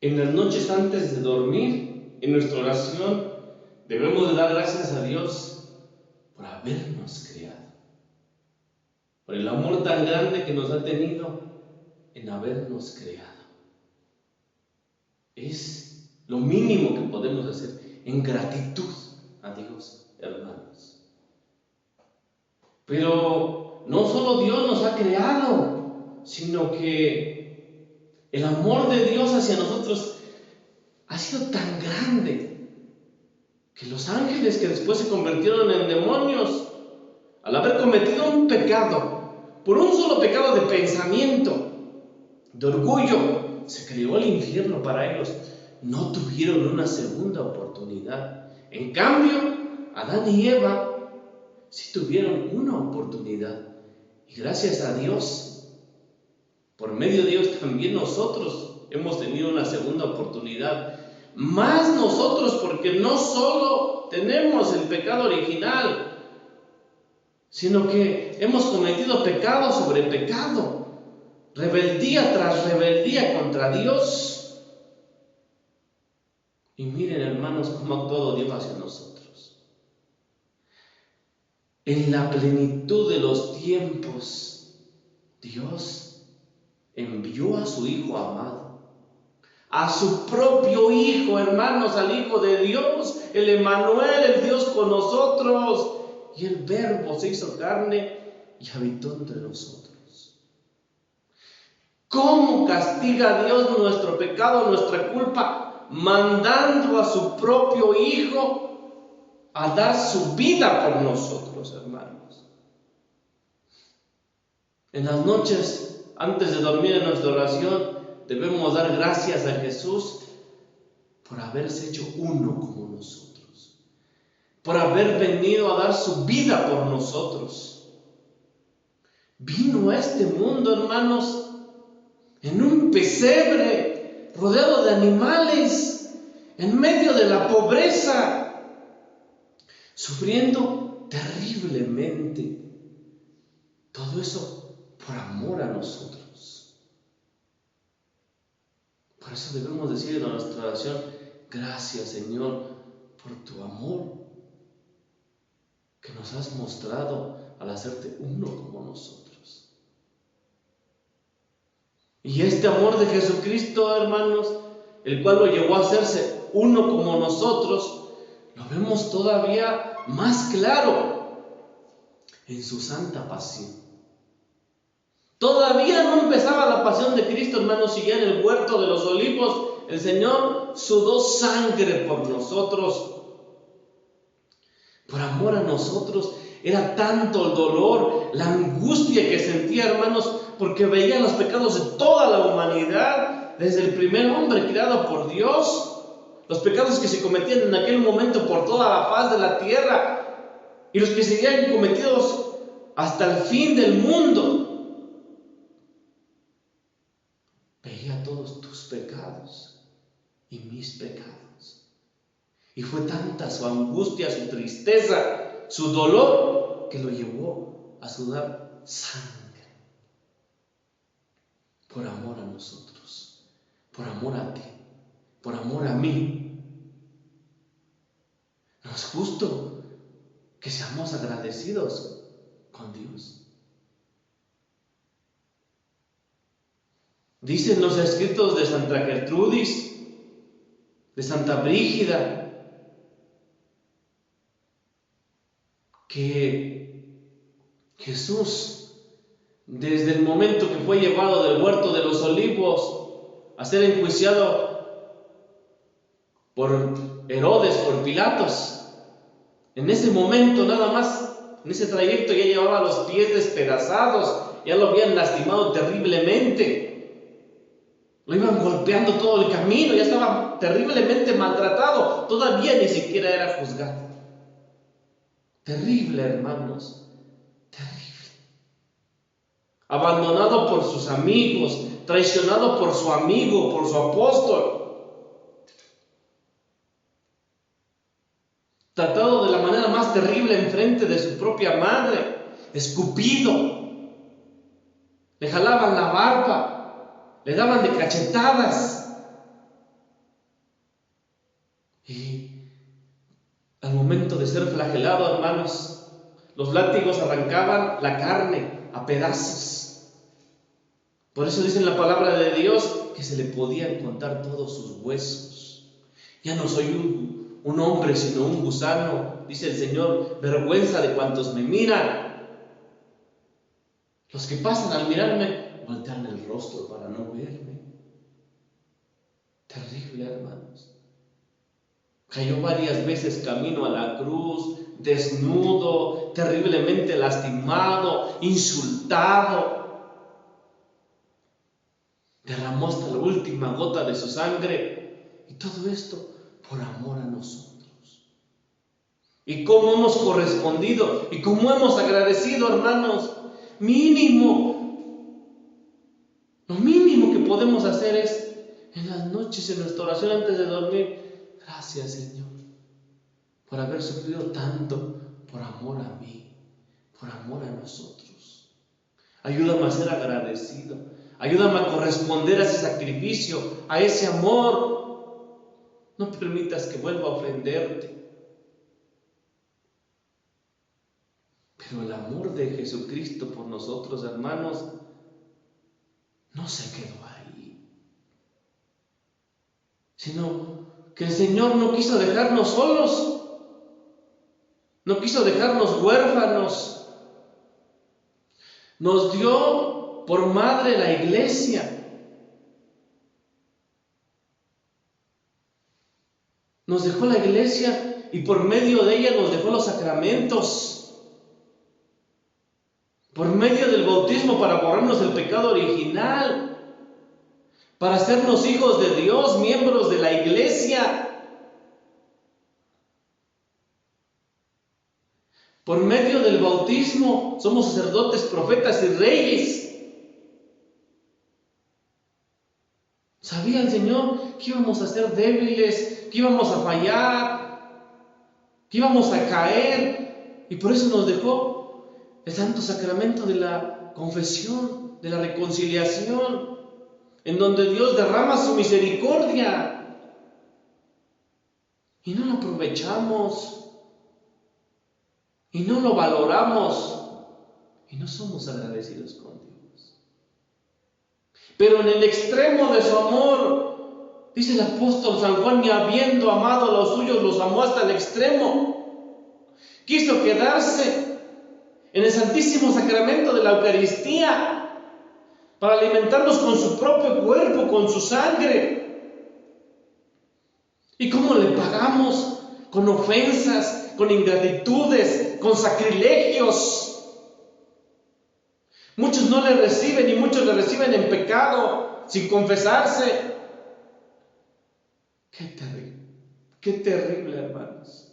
En las noches antes de dormir, en nuestra oración, debemos de dar gracias a Dios por habernos creado, por el amor tan grande que nos ha tenido en habernos creado. Es lo mínimo que podemos hacer en gratitud a Dios, hermanos. Pero no solo Dios nos ha creado, sino que el amor de Dios hacia nosotros ha sido tan grande que los ángeles, que después se convirtieron en demonios, al haber cometido un pecado, por un solo pecado de pensamiento, de orgullo, se creó el infierno para ellos. No tuvieron una segunda oportunidad. En cambio, Adán y Eva sí tuvieron una oportunidad. Y gracias a Dios, por medio de Dios también nosotros hemos tenido una segunda oportunidad. Más nosotros, porque no solo tenemos el pecado original, sino que hemos cometido pecado sobre pecado, rebeldía tras rebeldía contra Dios. Y miren, hermanos, cómo ha actuado Dios hacia nosotros. En la plenitud de los tiempos, Dios envió a su Hijo amado, a su propio Hijo, hermanos, al Hijo de Dios, el Emmanuel, el Dios con nosotros. Y el Verbo se hizo carne y habitó entre nosotros. ¿Cómo castiga Dios nuestro pecado, nuestra culpa? Mandando a su propio Hijo a dar su vida por nosotros, hermanos. En las noches, antes de dormir en nuestra oración, debemos dar gracias a Jesús por haberse hecho uno como nosotros, por haber venido a dar su vida por nosotros. Vino a este mundo, hermanos, en un pesebre, rodeado de animales, en medio de la pobreza, sufriendo terriblemente. Todo eso por amor a nosotros. Por eso debemos decir en nuestra oración: gracias, Señor, por tu amor que nos has mostrado al hacerte uno como nosotros. Y este amor de Jesucristo, hermanos, el cual lo llevó a hacerse uno como nosotros, lo vemos todavía más claro en su santa pasión. Todavía no empezaba la pasión de Cristo, hermanos, y ya en el huerto de los olivos el Señor sudó sangre por nosotros, por amor a nosotros. Era tanto el dolor, la angustia que sentía, hermanos, porque veía los pecados de toda la humanidad, desde el primer hombre creado por Dios, los pecados que se cometían en aquel momento por toda la faz de la tierra y los que serían cometidos hasta el fin del mundo. Veía todos tus pecados y mis pecados. Y fue tanta su angustia, su tristeza, su dolor, que lo llevó a sudar sangre. Por amor a nosotros, por amor a ti, por amor a mí. No es justo que seamos agradecidos con Dios. Dicen los escritos de Santa Gertrudis, de Santa Brígida, que Jesús, desde el momento que fue llevado del huerto de los olivos a ser enjuiciado por Herodes, por Pilatos, en ese momento nada más, en ese trayecto ya llevaba los pies despedazados, ya lo habían lastimado terriblemente, lo iban golpeando todo el camino, ya estaba terriblemente maltratado, todavía ni siquiera era juzgado. Terrible, hermanos, terrible. Abandonado por sus amigos, traicionado por su amigo, por su apóstol, tratado de la manera más terrible enfrente de su propia madre, escupido, le jalaban la barba, le daban de cachetadas, momento de ser flagelado, hermanos, los látigos arrancaban la carne a pedazos. Por eso dice en la palabra de Dios que se le podían contar todos sus huesos. Ya no soy un hombre, sino un gusano, dice el Señor, vergüenza de cuantos me miran. Los que pasan al mirarme, voltean el rostro para no verme. Terrible, hermanos. Cayó varias veces camino a la cruz, desnudo, terriblemente lastimado, insultado. Derramó hasta la última gota de su sangre. Y todo esto por amor a nosotros. Y cómo hemos correspondido y cómo hemos agradecido, hermanos. Lo mínimo que podemos hacer es en las noches, en nuestra oración antes de dormir: gracias, Señor, por haber sufrido tanto por amor a mí, por amor a nosotros. Ayúdame a ser agradecido. Ayúdame a corresponder a ese sacrificio, a ese amor. No permitas que vuelva a ofenderte. Pero el amor de Jesucristo por nosotros, hermanos, no se quedó ahí, sino que el Señor no quiso dejarnos solos, no quiso dejarnos huérfanos. Nos dio por madre la iglesia. Nos dejó la iglesia y por medio de ella nos dejó los sacramentos. Por medio del bautismo para borrarnos el pecado original, para hacernos hijos de Dios, miembros de la iglesia. Por medio del bautismo somos sacerdotes, profetas y reyes. Sabía el Señor que íbamos a ser débiles, que íbamos a fallar, que íbamos a caer, y por eso nos dejó el santo sacramento de la confesión, de la reconciliación, en donde Dios derrama su misericordia y no lo aprovechamos y no lo valoramos y no somos agradecidos con Dios. Pero en el extremo de su amor, dice el apóstol San Juan, ni habiendo amado a los suyos, los amó hasta el extremo. Quiso quedarse en el santísimo sacramento de la Eucaristía para alimentarnos con su propio cuerpo, con su sangre. ¿Y cómo le pagamos? Con ofensas, con ingratitudes, con sacrilegios. Muchos no le reciben y muchos le reciben en pecado, sin confesarse. Qué terrible, hermanos.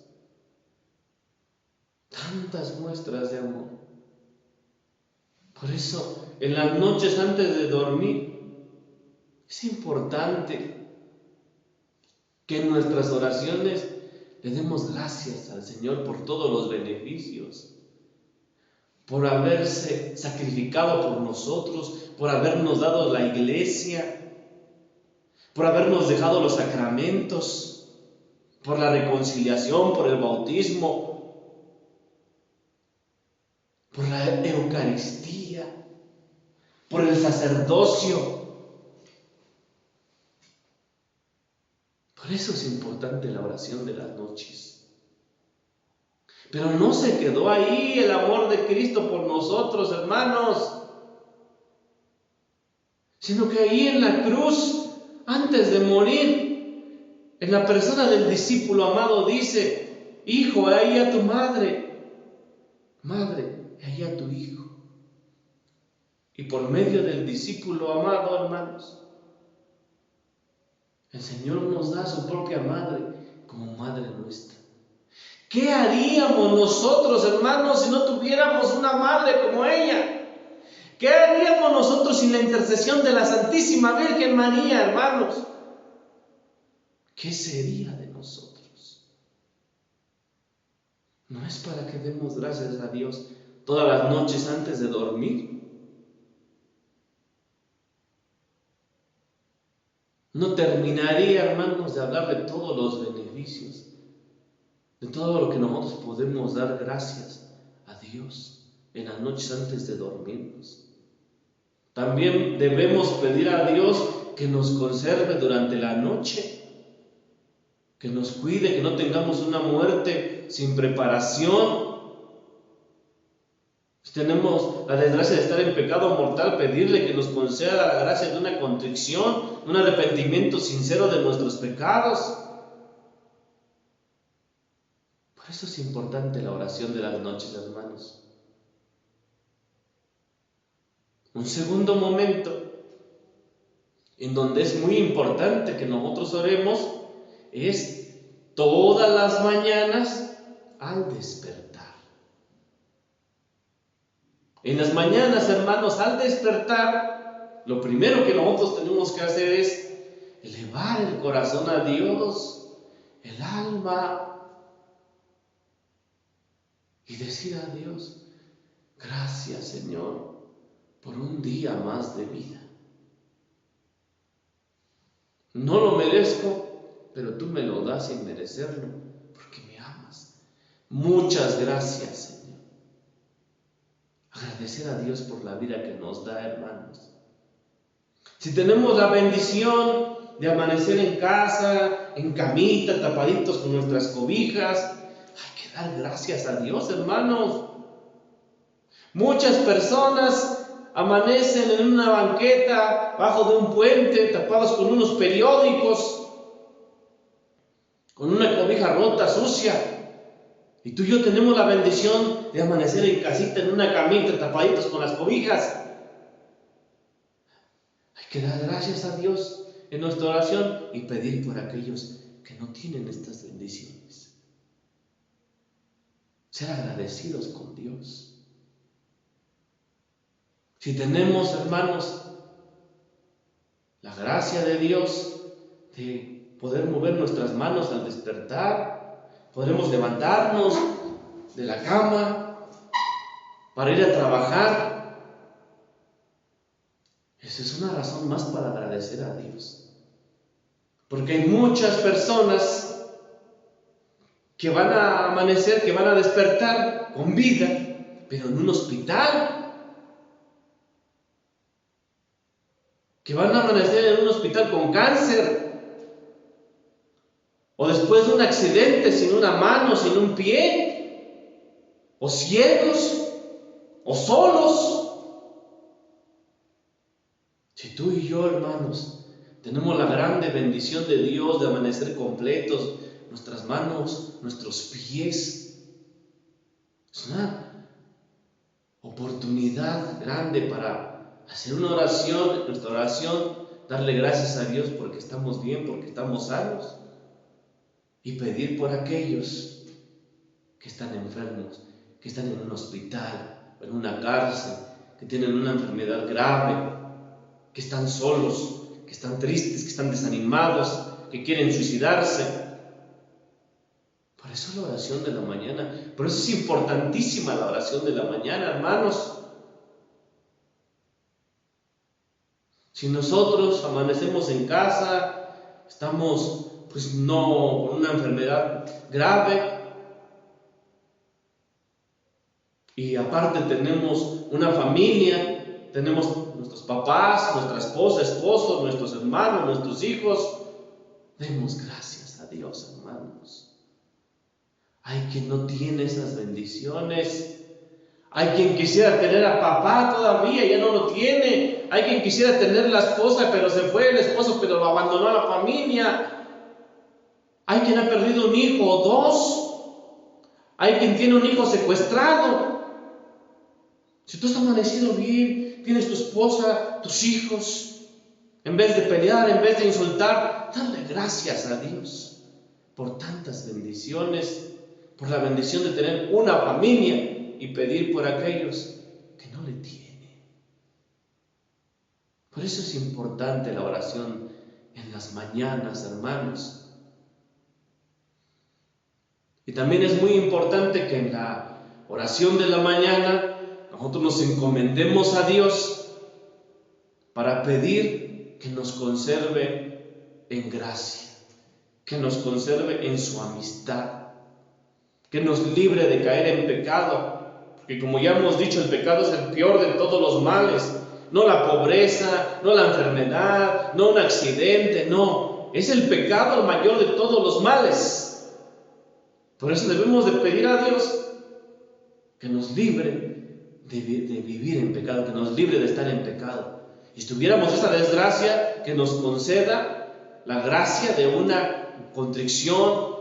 Tantas muestras de amor. Por eso, en las noches antes de dormir, es importante que en nuestras oraciones le demos gracias al Señor por todos los beneficios, por haberse sacrificado por nosotros, por habernos dado la iglesia, por habernos dejado los sacramentos, por la reconciliación, por el bautismo, por la Eucaristía, por el sacerdocio. Por eso es importante la oración de las noches. Pero no se quedó ahí el amor de Cristo por nosotros, hermanos, sino que ahí en la cruz, antes de morir, en la persona del discípulo amado dice: hijo, ahí a tu madre, madre, ahí a tu hijo. Y por medio del discípulo amado, hermanos, el Señor nos da a su propia madre como madre nuestra. ¿Qué haríamos nosotros, hermanos, si no tuviéramos una madre como ella? ¿Qué haríamos nosotros sin la intercesión de la Santísima Virgen María, hermanos? ¿Qué sería de nosotros? ¿No es para que demos gracias a Dios todas las noches antes de dormir? No terminaría, hermanos, de hablar de todos los beneficios de todo lo que nosotros podemos dar gracias a Dios en las noches antes de dormirnos. También debemos pedir a Dios que nos conserve durante la noche, que nos cuide, que no tengamos una muerte sin preparación. Si tenemos la desgracia de estar en pecado mortal, pedirle que nos conceda la gracia de una contrición, un arrepentimiento sincero de nuestros pecados. Por eso es importante la oración de las noches, hermanos. Un segundo momento en donde es muy importante que nosotros oremos es todas las mañanas al despertar. En las mañanas, hermanos, al despertar, lo primero que nosotros tenemos que hacer es elevar el corazón a Dios, el alma, y decir a Dios: gracias, Señor, por un día más de vida. No lo merezco, pero tú me lo das sin merecerlo, porque me amas. Muchas gracias, Señor. Agradecer a Dios por la vida que nos da, hermanos. Si tenemos la bendición de amanecer en casa, en camita, tapaditos con nuestras cobijas, hay que dar gracias a Dios, hermanos. Muchas personas amanecen en una banqueta, bajo de un puente, tapados con unos periódicos, con una cobija rota, sucia. Y tú y yo tenemos la bendición de amanecer en casita, en una camita, tapaditos con las cobijas. Hay que dar gracias a Dios en nuestra oración y pedir por aquellos que no tienen estas bendiciones. Ser agradecidos con Dios. Si tenemos, hermanos, la gracia de Dios de poder mover nuestras manos al despertar, podremos levantarnos de la cama para ir a trabajar. Esa es una razón más para agradecer a Dios. Porque hay muchas personas que van a amanecer, que van a despertar con vida, pero en un hospital. Que van a amanecer en un hospital con cáncer, o después de un accidente, sin una mano, sin un pie, o ciegos, o solos. Si tú y yo, hermanos, tenemos la grande bendición de Dios de amanecer completos, nuestras manos, nuestros pies, es una oportunidad grande para hacer una oración, nuestra oración, darle gracias a Dios porque estamos bien, porque estamos sanos, y pedir por aquellos que están enfermos, que están en un hospital, en una cárcel, que tienen una enfermedad grave, que están solos, que están tristes, que están desanimados, que quieren suicidarse. Por eso la oración de la mañana, por eso es importantísima la oración de la mañana, hermanos. Si nosotros amanecemos en casa, estamos pues no con una enfermedad grave, y aparte tenemos una familia, tenemos nuestros papás, nuestra esposa, esposos, nuestros hermanos, nuestros hijos, demos gracias a Dios, hermanos. Hay quien no tiene esas bendiciones. Hay quien quisiera tener a papá todavía, ya no lo tiene. Hay quien quisiera tener la esposa, pero se fue el esposo, pero lo abandonó a la familia. Hay quien ha perdido un hijo o dos. Hay quien tiene un hijo secuestrado. Si tú has amanecido bien, tienes tu esposa, tus hijos, en vez de pelear, en vez de insultar, dale gracias a Dios por tantas bendiciones, por la bendición de tener una familia, y pedir por aquellos que no le tienen. Por eso es importante la oración en las mañanas, hermanos. Y también es muy importante que en la oración de la mañana nosotros nos encomendemos a Dios para pedir que nos conserve en gracia, que nos conserve en su amistad, que nos libre de caer en pecado, porque como ya hemos dicho, el pecado es el peor de todos los males, no la pobreza, no la enfermedad, no un accidente, no, es el pecado el mayor de todos los males. Por eso debemos de pedir a Dios que nos libre de vivir en pecado, que nos libre de estar en pecado. Y si tuviéramos esa desgracia, que nos conceda la gracia de una contrición,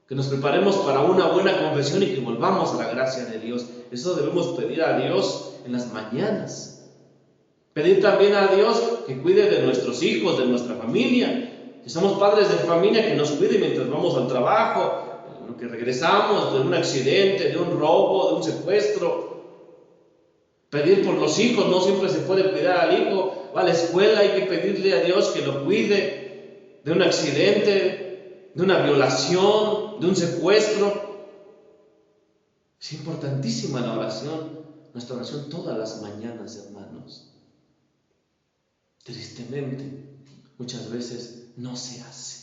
que nos preparemos para una buena confesión y que volvamos a la gracia de Dios. Eso debemos pedir a Dios en las mañanas. Pedir también a Dios que cuide de nuestros hijos, de nuestra familia. Si somos padres de familia, que nos cuide mientras vamos al trabajo, que regresamos de un accidente, de un robo, de un secuestro. Pedir por los hijos, no siempre se puede cuidar al hijo. Va a la escuela, hay que pedirle a Dios que lo cuide de un accidente, de una violación, de un secuestro. Es importantísima la oración, nuestra oración todas las mañanas, hermanos. Tristemente, muchas veces no se hace.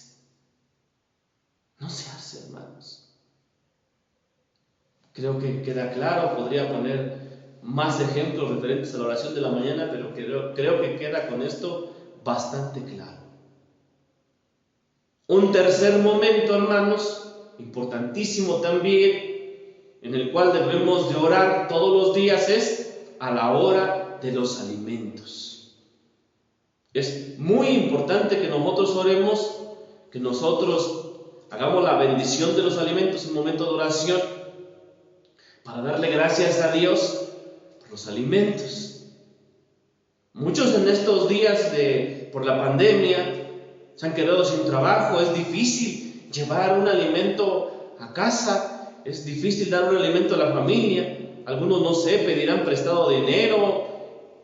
No se hace, hermanos. Creo que queda claro, podría poner más ejemplos referentes a la oración de la mañana, pero creo que queda con esto bastante claro. Un tercer momento, hermanos, importantísimo también, en el cual debemos de orar todos los días, es a la hora de los alimentos. Es muy importante que nosotros oremos, que nosotros hagamos la bendición de los alimentos en un momento de oración, para darle gracias a Dios por los alimentos. Muchos en estos días por la pandemia se han quedado sin trabajo. Es difícil llevar un alimento a casa, es difícil dar un alimento a la familia. Algunos, no sé, pedirán prestado dinero.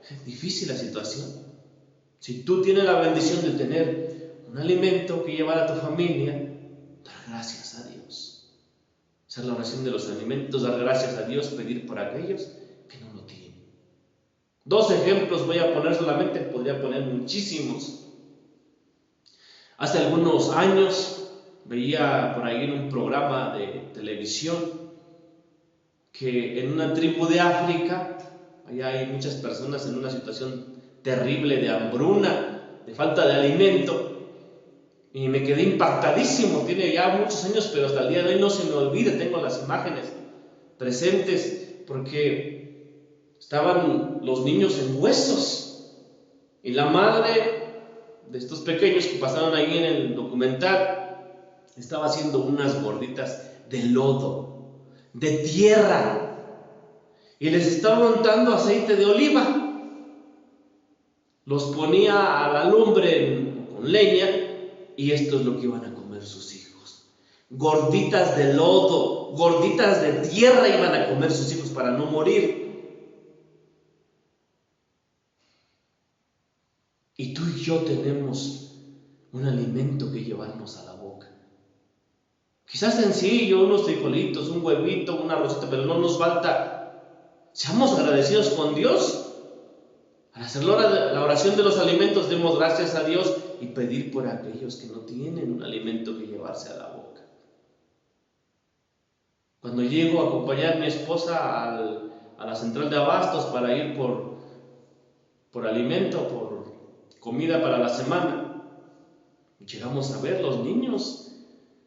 Es difícil la situación. Si tú tienes la bendición de tener un alimento que llevar a tu familia, dar gracias a Dios. Hacer la oración de los alimentos, dar gracias a Dios, pedir por aquellos que no lo tienen. 2 ejemplos voy a poner solamente, podría poner muchísimos. Hace algunos años veía por ahí en un programa de televisión que en una tribu de África, allá hay muchas personas en una situación terrible de hambruna, de falta de alimento, y me quedé impactadísimo. Tiene ya muchos años, pero hasta el día de hoy no se me olvida, tengo las imágenes presentes, porque estaban los niños en huesos, y la madre de estos pequeños que pasaron ahí en el documental estaba haciendo unas gorditas de lodo, de tierra, y les estaba untando aceite de oliva. Los ponía a la lumbre con leña, y esto es lo que iban a comer sus hijos. Gorditas de lodo, gorditas de tierra iban a comer sus hijos para no morir. Y tú y yo tenemos un alimento que llevarnos a la boca. Quizás sencillo, unos frijolitos, un huevito, un arrocito, pero no nos falta. Seamos agradecidos con Dios. Al hacer la oración de los alimentos, demos gracias a Dios y pedir por aquellos que no tienen un alimento que llevarse a la boca. Cuando llego a acompañar a mi esposa a la central de abastos para ir por alimento, por comida para la semana, llegamos a ver los niños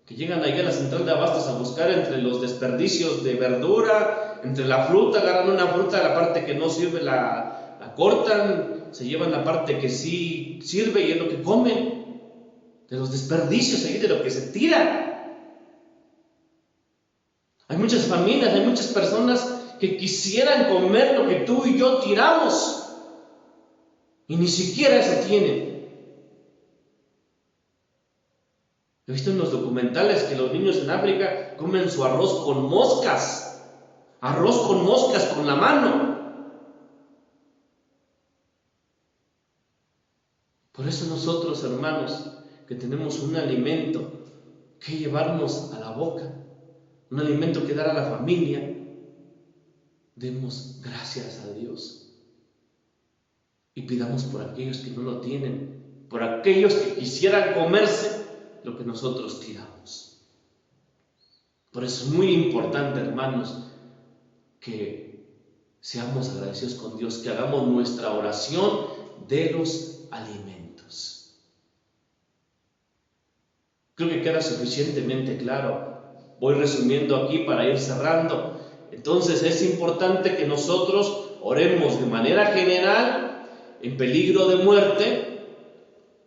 que llegan ahí a la central de abastos a buscar entre los desperdicios de verdura, entre la fruta, agarran una fruta, la parte que no sirve la cortan, se llevan la parte que sí sirve y es lo que comen, de los desperdicios ahí, de lo que se tira. Hay muchas familias, hay muchas personas que quisieran comer lo que tú y yo tiramos y ni siquiera eso tienen. He visto en los documentales que los niños en África comen su arroz con moscas con la mano. Por eso nosotros, hermanos, que tenemos un alimento que llevarnos a la boca, un alimento que dar a la familia, demos gracias a Dios y pidamos por aquellos que no lo tienen, por aquellos que quisieran comerse lo que nosotros tiramos. Por eso es muy importante, hermanos, que seamos agradecidos con Dios, que hagamos nuestra oración de los alimentos. Creo que queda suficientemente claro. Voy resumiendo aquí para ir cerrando. Entonces es importante que nosotros oremos de manera general en peligro de muerte,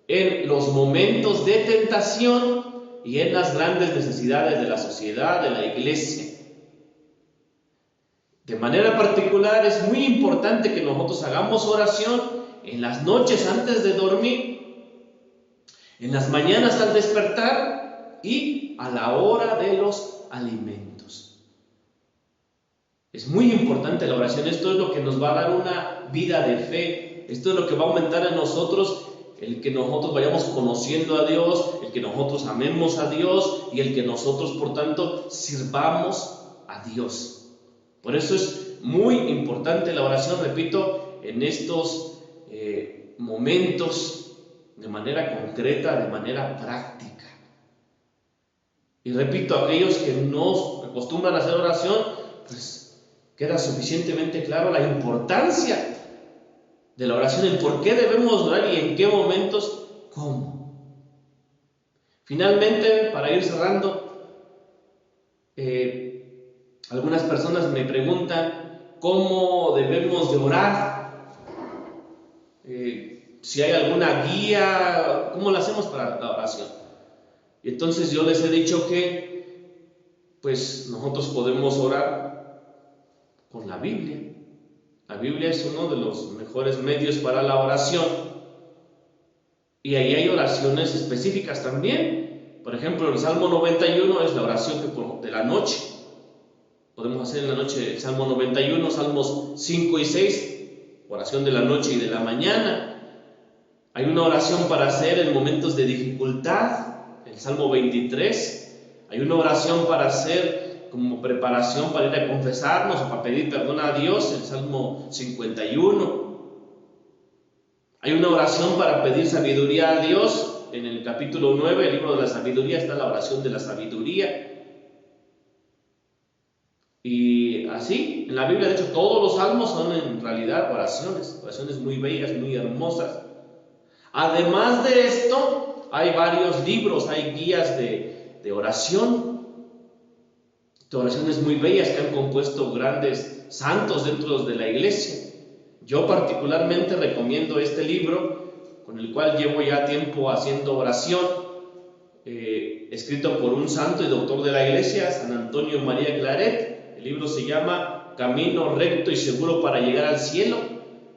en los momentos de tentación y en las grandes necesidades de la sociedad, de la iglesia. De manera particular es muy importante que nosotros hagamos oración en las noches antes de dormir, en las mañanas al despertar y a la hora de los alimentos. Es muy importante la oración. Esto es lo que nos va a dar una vida de fe. Esto es lo que va a aumentar en nosotros el que nosotros vayamos conociendo a Dios, el que nosotros amemos a Dios y el que nosotros, por tanto, sirvamos a Dios. Por eso es muy importante la oración, repito, en estos momentos de manera concreta, de manera práctica. Y repito, aquellos que no acostumbran a hacer oración, pues queda suficientemente claro la importancia de la oración, el por qué debemos orar y en qué momentos, cómo. Finalmente, para ir cerrando, algunas personas me preguntan cómo debemos de orar, si hay alguna guía, cómo lo hacemos para la oración. Y entonces yo les he dicho que pues nosotros podemos orar con la Biblia. La Biblia es uno de los mejores medios para la oración. Y ahí hay oraciones específicas también. Por ejemplo, el Salmo 91 es la oración de la noche. Podemos hacer en la noche el Salmo 91, Salmos 5 y 6, oración de la noche y de la mañana. Hay una oración para hacer en momentos de dificultad, el Salmo 23. Hay una oración para hacer como preparación para ir a confesarnos o para pedir perdón a Dios, el Salmo 51. Hay una oración para pedir sabiduría a Dios, en el capítulo 9, el libro de la sabiduría, está la oración de la sabiduría. Y así, en la Biblia, de hecho, todos los salmos son en realidad oraciones muy bellas, muy hermosas. Además de esto, hay varios libros, hay guías de oración, de oraciones muy bellas que han compuesto grandes santos dentro de la iglesia. Yo particularmente recomiendo este libro, con el cual llevo ya tiempo haciendo oración, escrito por un santo y doctor de la iglesia, San Antonio María Claret. El libro se llama Camino recto y seguro para llegar al cielo.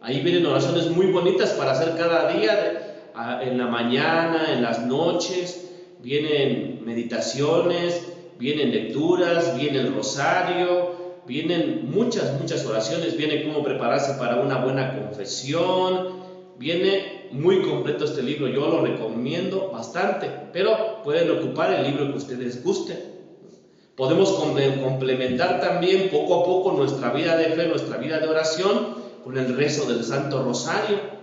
Ahí vienen oraciones muy bonitas para hacer cada día, en la mañana, en las noches. Vienen meditaciones, vienen lecturas, viene el rosario, vienen muchas oraciones. Viene cómo prepararse para una buena confesión. Viene muy completo este libro, yo lo recomiendo bastante, pero pueden ocupar el libro que ustedes gusten. Podemos complementar también poco a poco nuestra vida de fe, nuestra vida de oración con el rezo del Santo Rosario.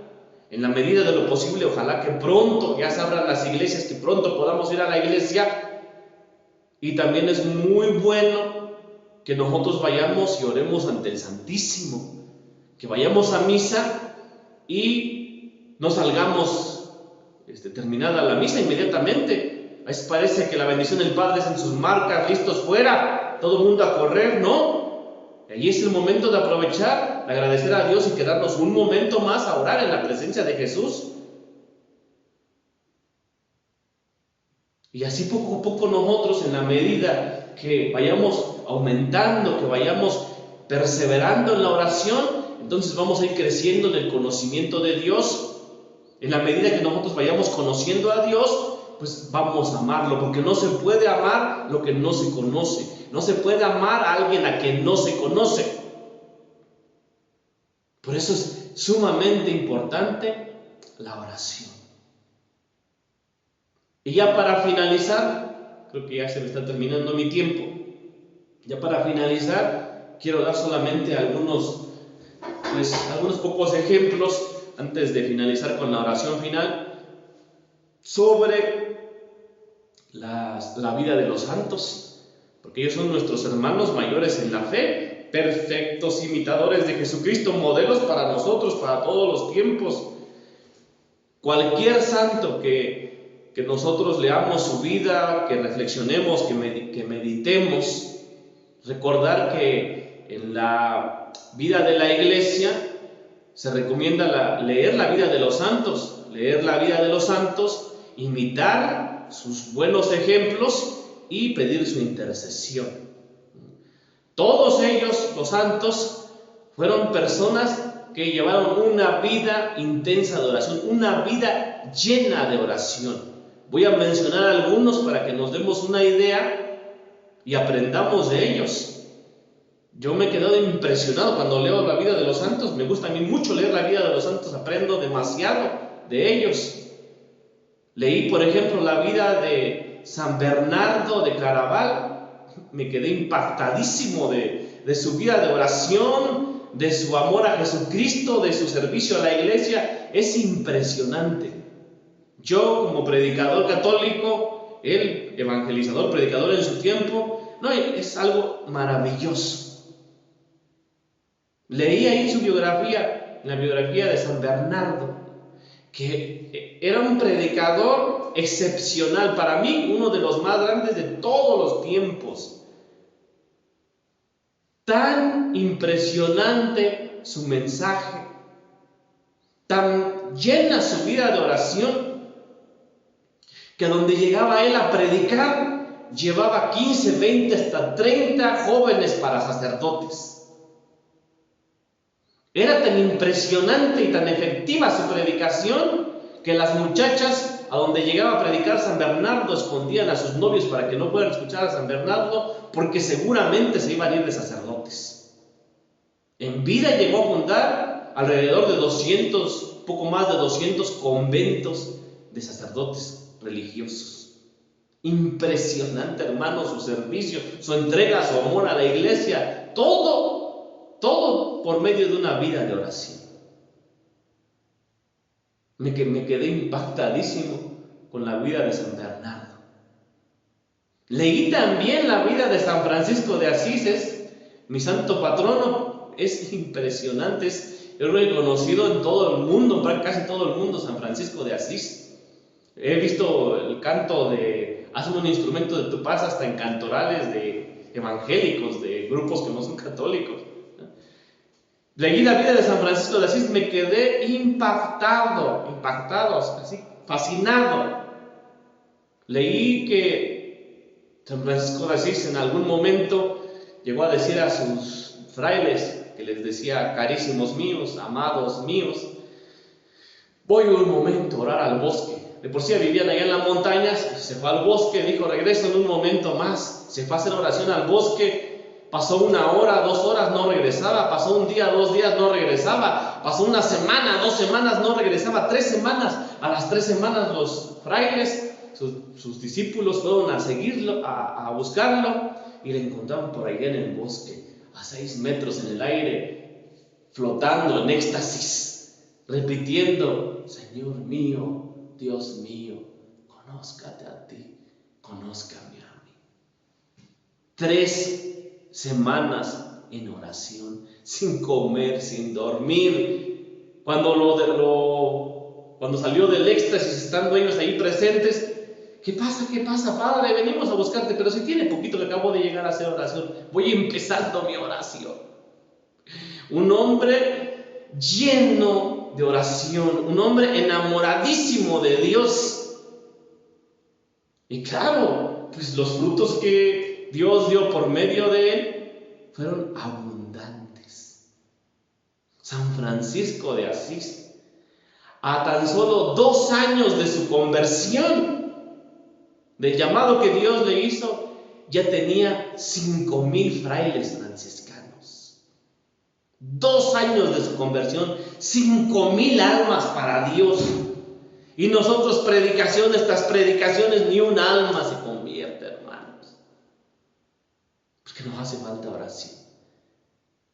En la medida de lo posible, ojalá que pronto ya se abran las iglesias, que pronto podamos ir a la iglesia. Y también es muy bueno que nosotros vayamos y oremos ante el Santísimo, que vayamos a misa y no salgamos terminada la misa inmediatamente. A veces parece que la bendición del Padre es en sus marcas, listos fuera, todo el mundo a correr, ¿no? Y ahí es el momento de aprovechar, de agradecer a Dios y quedarnos un momento más a orar en la presencia de Jesús. Y así poco a poco nosotros, en la medida que vayamos aumentando, que vayamos perseverando en la oración, entonces vamos a ir creciendo en el conocimiento de Dios. En la medida que nosotros vayamos conociendo a Dios, pues vamos a amarlo, porque no se puede amar lo que no se conoce. No se puede amar a alguien a quien no se conoce. Por eso es sumamente importante la oración. Y ya para finalizar, creo que ya se me está terminando mi tiempo. Ya para finalizar, quiero dar solamente algunos pocos ejemplos antes de finalizar con la oración final sobre la vida de los santos. porque ellos son nuestros hermanos mayores en la fe, perfectos imitadores de Jesucristo, modelos para nosotros, para todos los tiempos. Cualquier santo que nosotros leamos su vida, que reflexionemos, que meditemos, recordar que en la vida de la iglesia se recomienda leer la vida de los santos, imitar sus buenos ejemplos y pedir su intercesión. Todos ellos, los santos, fueron personas que llevaron una vida intensa de oración, una vida llena de oración. Voy a mencionar algunos para que nos demos una idea y aprendamos de ellos. Yo me he quedado impresionado cuando leo la vida de los santos. Me gusta a mí mucho leer la vida de los santos, aprendo demasiado de ellos. Leí, por ejemplo, la vida de San Bernardo de Claraval. Me quedé impactadísimo de su vida de oración, de su amor a Jesucristo, de su servicio a la iglesia. Es impresionante. Yo, como predicador católico, él, evangelizador, predicador en su tiempo, no, es algo maravilloso. Leí ahí su biografía, la biografía de San Bernardo, que era un predicador excepcional, para mí uno de los más grandes de todos los tiempos. Tan impresionante su mensaje, tan llena su vida de oración, que donde llegaba él a predicar, llevaba 15, 20, hasta 30 jóvenes para sacerdotes. Era tan impresionante y tan efectiva su predicación que las muchachas, a donde llegaba a predicar San Bernardo, escondían a sus novios para que no puedan escuchar a San Bernardo, porque seguramente se iban a ir de sacerdotes. En vida llegó a fundar alrededor de 200, poco más de 200 conventos de sacerdotes religiosos. Impresionante, hermano, su servicio, su entrega, su amor a la iglesia, todo por medio de una vida de oración. Me quedé impactadísimo con la vida de San Bernardo. Leí también la vida de San Francisco de Asís, es mi santo patrono. Es impresionante, es reconocido en todo el mundo, casi todo el mundo, San Francisco de Asís. He visto el canto hacen un instrumento de tupaz hasta en cantorales de evangélicos, de grupos que no son católicos. Leí la vida de San Francisco de Asís, me quedé impactado, así, fascinado. Leí que San Francisco de Asís en algún momento llegó a decir a sus frailes, que les decía: carísimos míos, amados míos, voy un momento a orar al bosque. De por sí vivían allá en las montañas, se fue al bosque, dijo: regreso en un momento más. Se fue a hacer oración al bosque. Pasó 1 hora, 2 horas, no regresaba. Pasó 1 día, 2 días, no regresaba. Pasó 1 semana, 2 semanas, no regresaba. 3 semanas. A las 3 semanas los frailes, sus discípulos, fueron a seguirlo, a buscarlo, y le encontraron por allá en el bosque, a 6 metros en el aire, flotando en éxtasis, repitiendo: Señor mío, Dios mío, conózcate a ti, conózcame a mí. 3 semanas en oración, sin comer, sin dormir. Cuando salió del éxtasis, estando ellos ahí presentes: ¿qué pasa, Padre? Venimos a buscarte, pero si tiene poquito que acabo de llegar a hacer oración, voy empezando mi oración. Un hombre lleno de oración, un hombre enamoradísimo de Dios. Y claro, pues los frutos que Dios dio por medio de él fueron abundantes. San Francisco de Asís, a tan solo 2 años de su conversión, del llamado que Dios le hizo, ya tenía 5,000 frailes franciscanos. 2 años de su conversión, 5,000 almas para Dios. Y nosotros, predicaciones tras predicaciones, ni un alma se convierte, hermanos. Porque nos hace falta oración.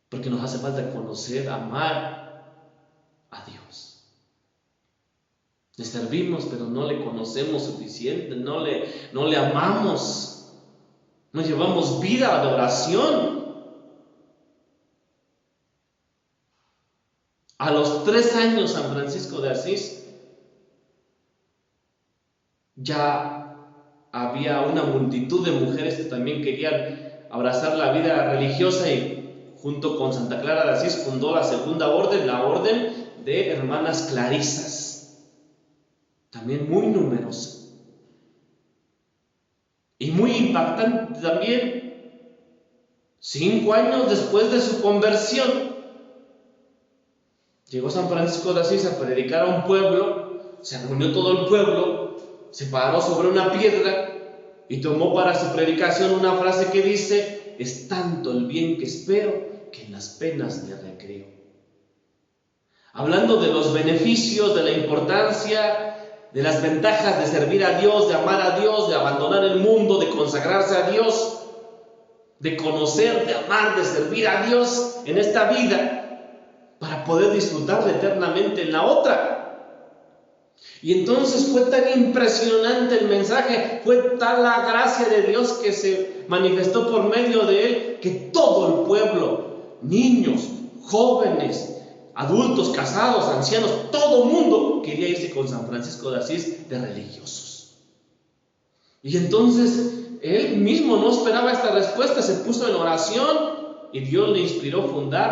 Porque nos hace falta conocer, amar a Dios. Le servimos, pero no le conocemos suficiente, no le amamos. No llevamos vida de oración. A los 3 años, San Francisco de Asís ya había una multitud de mujeres que también querían abrazar la vida religiosa y junto con Santa Clara de Asís fundó la segunda orden, la orden de hermanas clarisas, también muy numerosa y muy impactante también. 5 años después de su conversión, llegó San Francisco de Asís a predicar a un pueblo, se reunió todo el pueblo, se paró sobre una piedra y tomó para su predicación una frase que dice: es tanto el bien que espero que en las penas me recreo. Hablando de los beneficios, de la importancia, de las ventajas de servir a Dios, de amar a Dios, de abandonar el mundo, de consagrarse a Dios, de conocer, de amar, de servir a Dios en esta vida, para poder disfrutar eternamente en la otra. Y entonces fue tan impresionante el mensaje, fue tal la gracia de Dios que se manifestó por medio de él, que todo el pueblo, niños, jóvenes, adultos, casados, ancianos, todo el mundo quería irse con San Francisco de Asís de religiosos. Y entonces él mismo no esperaba esta respuesta, se puso en oración y Dios le inspiró fundar